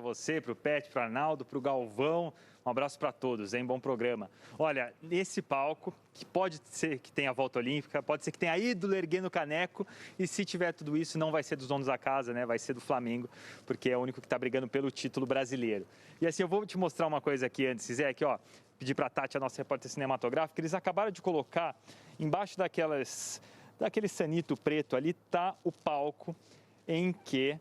você, para o Pet, para o Arnaldo, para o Galvão. Um abraço para todos, hein? Bom programa. Olha, nesse palco, que pode ser que tenha a volta olímpica, pode ser que tenha ídolo erguendo o caneco, e se tiver tudo isso, não vai ser dos donos da casa, né? Vai ser do Flamengo, porque é o único que está brigando pelo título brasileiro. E assim, eu vou te mostrar uma coisa aqui antes, Zé, aqui, ó. Pedir para a Tati, a nossa repórter cinematográfica, eles acabaram de colocar, embaixo daquele sanito preto ali, tá o palco em que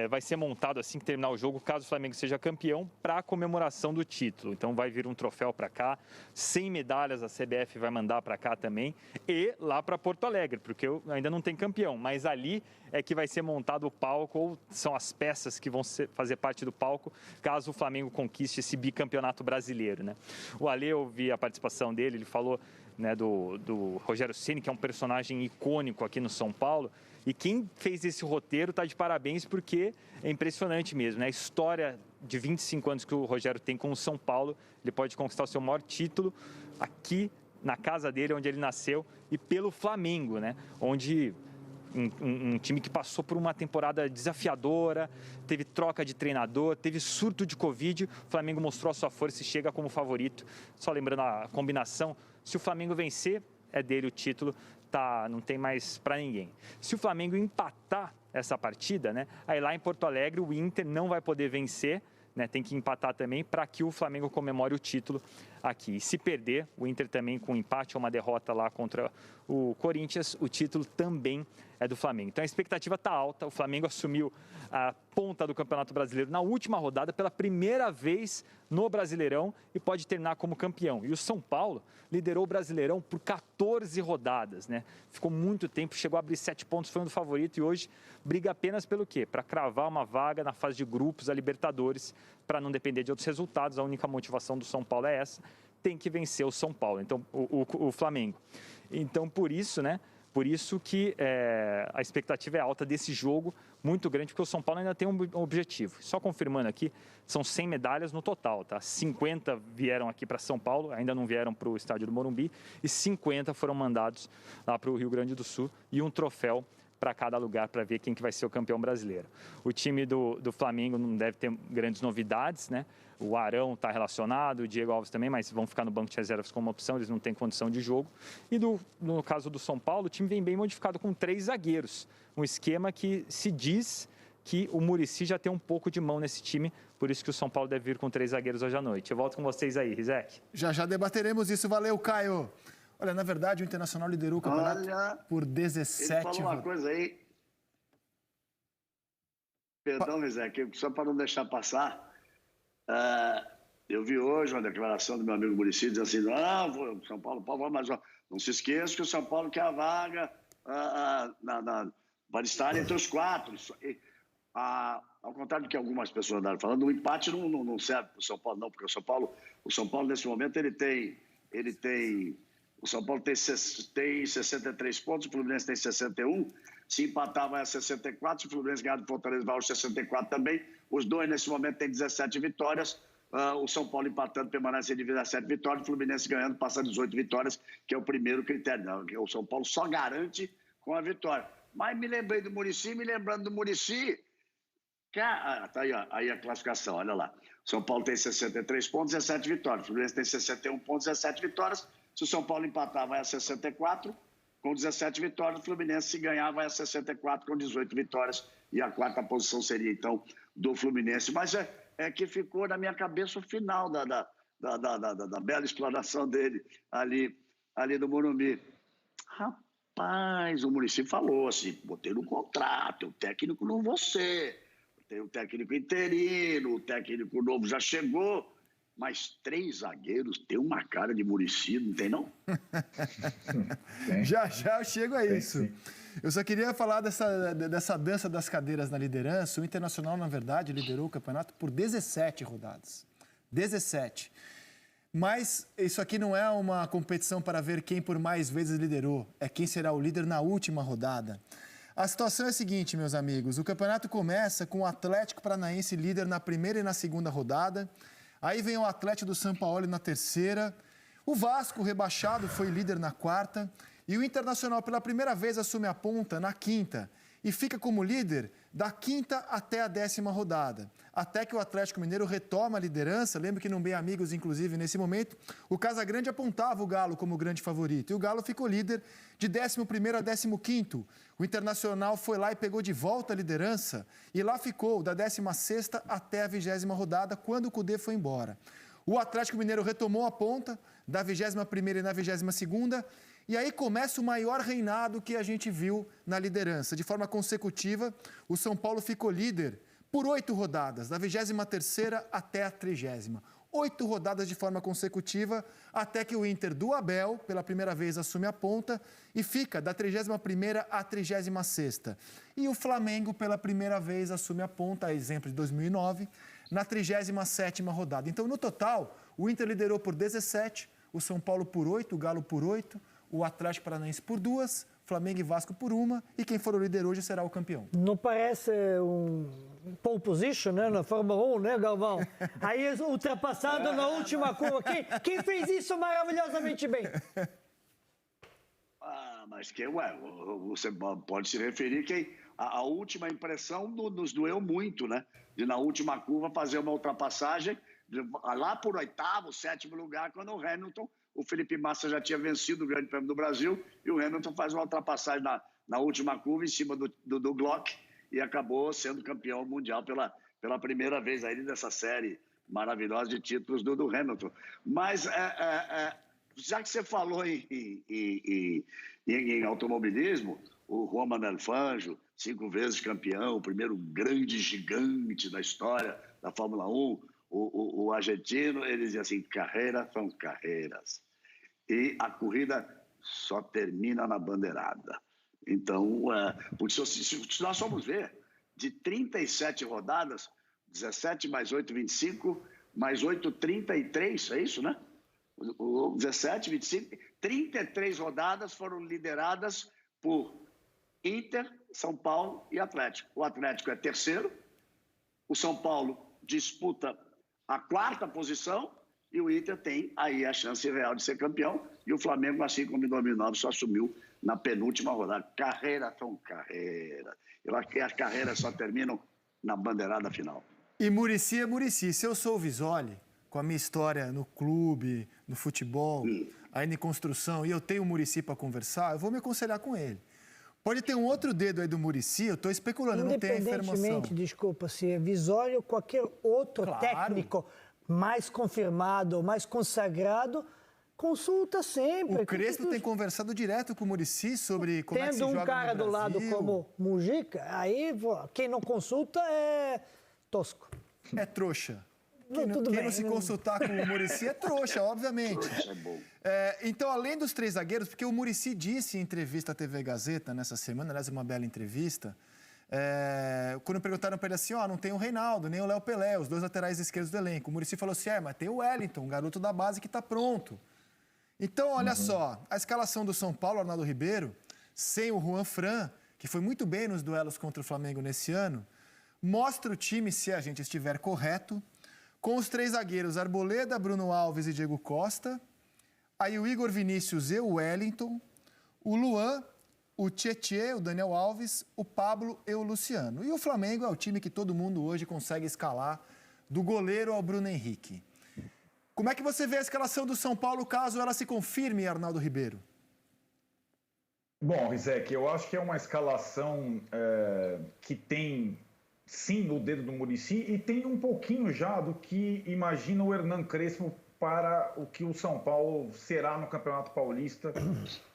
vai ser montado assim que terminar o jogo, caso o Flamengo seja campeão, para a comemoração do título. Então vai vir um troféu para cá, 100 medalhas a CBF vai mandar para cá também, e lá para Porto Alegre, porque ainda não tem campeão, mas ali é que vai ser montado o palco, ou são as peças que vão fazer parte do palco, caso o Flamengo conquiste esse bicampeonato brasileiro, né? O Ale, eu vi a participação dele, ele falou, né, do Rogério Ceni, que é um personagem icônico aqui no São Paulo. E quem fez esse roteiro está de parabéns, porque é impressionante mesmo, né? A história de 25 anos que o Rogério tem com o São Paulo, ele pode conquistar o seu maior título aqui na casa dele, onde ele nasceu, e pelo Flamengo, né? Onde um time que passou por uma temporada desafiadora, teve troca de treinador, teve surto de Covid, o Flamengo mostrou a sua força e chega como favorito. Só lembrando a combinação, se o Flamengo vencer, é dele o título, tá, não tem mais para ninguém. Se o Flamengo empatar essa partida, né, aí lá em Porto Alegre o Inter não vai poder vencer, né, tem que empatar também para que o Flamengo comemore o título aqui. E se perder, o Inter também com um empate ou uma derrota lá contra o Corinthians, o título também é do Flamengo. Então a expectativa está alta, o Flamengo assumiu a ponta do Campeonato Brasileiro na última rodada pela primeira vez no Brasileirão e pode terminar como campeão. E o São Paulo liderou o Brasileirão por 14 rodadas, né? Ficou muito tempo, chegou a abrir 7 pontos, foi um do favorito, e hoje briga apenas pelo quê? Para cravar uma vaga na fase de grupos, a Libertadores, para não depender de outros resultados. A única motivação do São Paulo é essa, tem que vencer o São Paulo, então o Flamengo. Então, por isso, né? Por isso que a expectativa é alta desse jogo, muito grande, porque o São Paulo ainda tem um objetivo. Só confirmando aqui, são 100 medalhas no total, tá? 50 vieram aqui para São Paulo, ainda não vieram para o estádio do Morumbi, e 50 foram mandados lá para o Rio Grande do Sul, e um troféu para cada lugar, para ver quem que vai ser o campeão brasileiro. O time do Flamengo não deve ter grandes novidades, né? O Arão está relacionado, o Diego Alves também, mas vão ficar no banco de reservas como opção, eles não têm condição de jogo. E no caso do São Paulo, o time vem bem modificado com 3 zagueiros. Um esquema que se diz que o Muricy já tem um pouco de mão nesse time, por isso que o São Paulo deve vir com 3 zagueiros hoje à noite. Eu volto com vocês aí, Rizek. Já debateremos isso. Valeu, Caio. Olha, na verdade, o Internacional liderou o campeonato por 17 rodadas. Ele falou uma coisa aí. Perdão, Rizek, só para não deixar passar. Eu vi hoje uma declaração do meu amigo Muricy dizendo assim: não, São Paulo, mas não se esqueça que o São Paulo quer a vaga para estar entre os 4. Ao contrário do que algumas pessoas andaram falando, o empate não serve para o São Paulo, não, porque o São Paulo nesse momento, o São Paulo tem 63 pontos, o Fluminense tem 61. Se empatar, vai a 64. Se o Fluminense ganhar do Fortaleza, vai aos 64 também. Os dois, nesse momento, têm 17 vitórias. O São Paulo empatando permanece em 17 vitórias. O Fluminense ganhando passa a 18 vitórias, que é o primeiro critério. O São Paulo só garante com a vitória. Mas me lembrei do Muricy, tá aí, ó, aí a classificação, olha lá. São Paulo tem 63 pontos, 17 vitórias. O Fluminense tem 61 pontos, 17 vitórias. Se o São Paulo empatar, vai a 64, com 17 vitórias. O Fluminense, se ganhar, vai a 64, com 18 vitórias. E a 4ª posição seria, então, do Fluminense. Mas é que ficou na minha cabeça o final da bela explanação dele ali no Morumbi. Rapaz, o Muricy falou assim: botei no contrato, o técnico não você. Tem o técnico interino, o técnico novo já chegou. Mas 3 zagueiros tem uma cara de Muricy, não tem, não? Já eu chego a isso. Eu só queria falar dessa dança das cadeiras na liderança. O Internacional, na verdade, liderou o campeonato por 17 rodadas. 17. Mas isso aqui não é uma competição para ver quem por mais vezes liderou. É quem será o líder na última rodada. A situação é a seguinte, meus amigos. O campeonato começa com o Atlético Paranaense líder na primeira e na segunda rodada. Aí vem o Atlético do São Paulo na terceira. O Vasco, rebaixado, foi líder na quarta. E o Internacional, pela primeira vez, assume a ponta na quinta. E fica como líder da 5ª até a 10ª rodada, até que o Atlético Mineiro retoma a liderança. Lembro que no Bem Amigos, inclusive, nesse momento, o Casagrande apontava o Galo como grande favorito, e o Galo ficou líder de 11º a 15º. O Internacional foi lá e pegou de volta a liderança, e lá ficou da 16ª até a 20ª rodada, quando o Cudê foi embora. O Atlético Mineiro retomou a ponta da 21ª e na 22ª, e aí começa o maior reinado que a gente viu na liderança. De forma consecutiva, o São Paulo ficou líder por 8 rodadas, da 23ª até a 30ª. 8 rodadas de forma consecutiva, até que o Inter do Abel, pela primeira vez, assume a ponta e fica da 31ª à 36ª. E o Flamengo, pela primeira vez, assume a ponta, a exemplo de 2009, na 37ª rodada. Então, no total, o Inter liderou por 17, o São Paulo por 8, o Galo por 8, o Atlético Paranaense por 2, Flamengo e Vasco por 1, e quem for o líder hoje será o campeão. Não parece um pole position, né, na Fórmula 1, né, Galvão? Aí ultrapassado na última curva. Quem fez isso maravilhosamente bem? Mas você pode se referir que a última impressão nos doeu muito, né? De na última curva fazer uma ultrapassagem lá por 8º, 7º lugar, quando o Hamilton, o Felipe Massa já tinha vencido o Grande Prêmio do Brasil, e o Hamilton faz uma ultrapassagem na última curva em cima do Glock e acabou sendo campeão mundial pela primeira vez aí dessa série maravilhosa de títulos do Hamilton. Mas já que você falou em automobilismo, o Romain Delfangio, 5 vezes campeão, o primeiro grande gigante da história da Fórmula 1, o argentino, ele dizia assim: carreiras são carreiras. E a corrida só termina na bandeirada. Então, porque se nós formos ver, de 37 rodadas, 17 mais 8, 25, mais 8, 33, é isso, né? 17, 25, 33 rodadas foram lideradas por Inter, São Paulo e Atlético. O Atlético é terceiro, o São Paulo disputa a 4ª posição e o Inter tem aí a chance real de ser campeão, e o Flamengo, assim como em 2009, só assumiu na penúltima rodada. Carreira são carreira. As carreiras só terminam na bandeirada final. E Muricy é Muricy. Se eu sou o Visoli, com a minha história no clube, no futebol, ainda em construção, e eu tenho o Muricy para conversar, eu vou me aconselhar com ele. Pode ter um outro dedo aí do Muricy, eu estou especulando, não tenho a informação. Independentemente, desculpa, se é Visório ou qualquer outro técnico mais confirmado, mais consagrado, consulta sempre. O Crespo tem conversado direto com o Muricy sobre como é que se joga no Brasil. Tendo um cara do lado como Mujica, aí quem não consulta é tosco. É trouxa. Tudo Quem bem, não se consultar com o Muricy é trouxa, obviamente. Trouxa é bom. Então, além dos 3 zagueiros, porque o Muricy disse em entrevista à TV Gazeta nessa semana, aliás, uma bela entrevista, quando perguntaram para ele assim, não tem o Reinaldo, nem o Léo Pelé, os 2 laterais esquerdos do elenco. O Muricy falou assim, mas tem o Wellington, um garoto da base que está pronto. Então, olha só, a escalação do São Paulo, Arnaldo Ribeiro, sem o Juan Fran, que foi muito bem nos duelos contra o Flamengo nesse ano, mostra o time, se a gente estiver correto, com os 3 zagueiros, Arboleda, Bruno Alves e Diego Costa, aí o Igor Vinícius e o Wellington, o Luan, o Tietê, o Daniel Alves, o Pablo e o Luciano. E o Flamengo é o time que todo mundo hoje consegue escalar, do goleiro ao Bruno Henrique. Como é que você vê a escalação do São Paulo, caso ela se confirme, Arnaldo Ribeiro? Bom, Rizek, eu acho que é uma escalação que tem, sim, o dedo do Muricy e tem um pouquinho já do que imagina o Hernan Crespo para o que o São Paulo será no Campeonato Paulista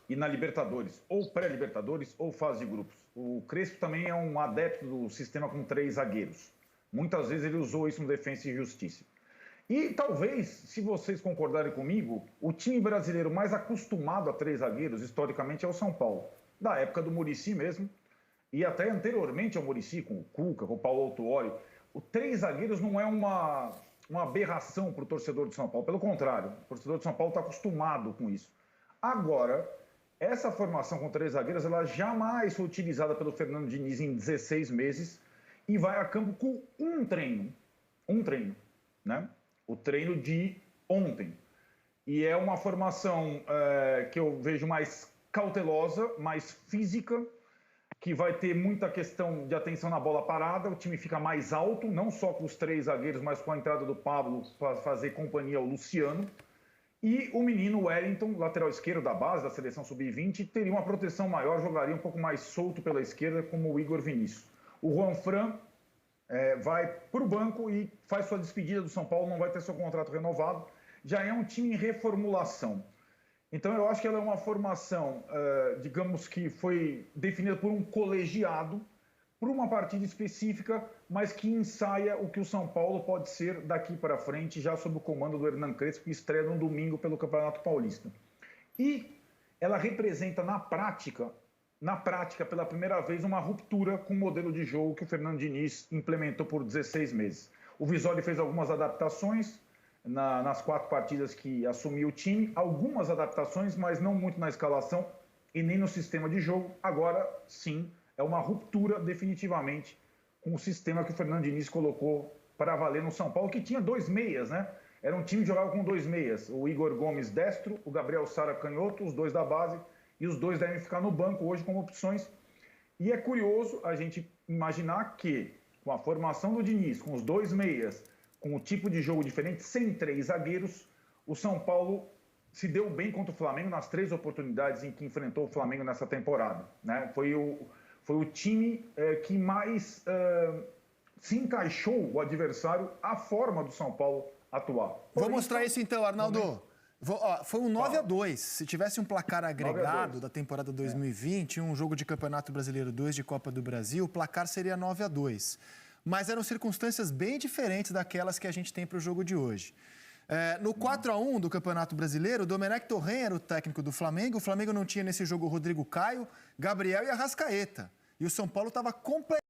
e na Libertadores, ou pré-Libertadores, ou fase de grupos. O Crespo também é um adepto do sistema com 3 zagueiros. Muitas vezes ele usou isso no Defensa e Justiça. E talvez, se vocês concordarem comigo, o time brasileiro mais acostumado a 3 zagueiros, historicamente, é o São Paulo. Da época do Muricy mesmo, e até anteriormente ao Muricy, com o Cuca, com o Paulo Autuori. O 3 zagueiros não é uma aberração para o torcedor de São Paulo. Pelo contrário, o torcedor de São Paulo está acostumado com isso. Agora, essa formação com 3 zagueiros, ela jamais foi utilizada pelo Fernando Diniz em 16 meses e vai a campo com um treino, né? O treino de ontem. E é uma formação que eu vejo mais cautelosa, mais física, que vai ter muita questão de atenção na bola parada, o time fica mais alto, não só com os 3 zagueiros, mas com a entrada do Pablo para fazer companhia ao Luciano. E o menino Wellington, lateral esquerdo da base da seleção sub-20, teria uma proteção maior, jogaria um pouco mais solto pela esquerda, como o Igor Vinícius. O Juanfran vai para o banco e faz sua despedida do São Paulo, não vai ter seu contrato renovado. Já é um time em reformulação. Então, eu acho que ela é uma formação, digamos que foi definida por um colegiado, por uma partida específica, mas que ensaia o que o São Paulo pode ser daqui para frente, já sob o comando do Hernan Crespo, que estreia no domingo pelo Campeonato Paulista. E ela representa na prática, pela primeira vez, uma ruptura com o modelo de jogo que o Fernando Diniz implementou por 16 meses. O Visoli fez algumas adaptações nas 4 partidas que assumiu o time, algumas adaptações, mas não muito na escalação e nem no sistema de jogo. Agora, sim, é uma ruptura definitivamente com o sistema que o Fernando Diniz colocou para valer no São Paulo, que tinha 2 meias, né? Era um time que jogava com 2 meias. O Igor Gomes destro, o Gabriel Sara canhoto, os 2 da base, e os 2 devem ficar no banco hoje como opções. E é curioso a gente imaginar que, com a formação do Diniz, com os 2 meias, com o tipo de jogo diferente, sem 3 zagueiros, o São Paulo se deu bem contra o Flamengo nas 3 oportunidades em que enfrentou o Flamengo nessa temporada, né? Foi o time que mais se encaixou o adversário à forma do São Paulo atuar. Vou mostrar isso então, Arnaldo. Foi um 9-2. Se tivesse um placar agregado da temporada 2020, um jogo de Campeonato Brasileiro 2 de Copa do Brasil, o placar seria 9-2. Mas eram circunstâncias bem diferentes daquelas que a gente tem para o jogo de hoje. No 4-1 do Campeonato Brasileiro, o Domenech Torren era o técnico do Flamengo. O Flamengo não tinha nesse jogo o Rodrigo Caio, Gabriel e Arrascaeta. E o São Paulo estava completamente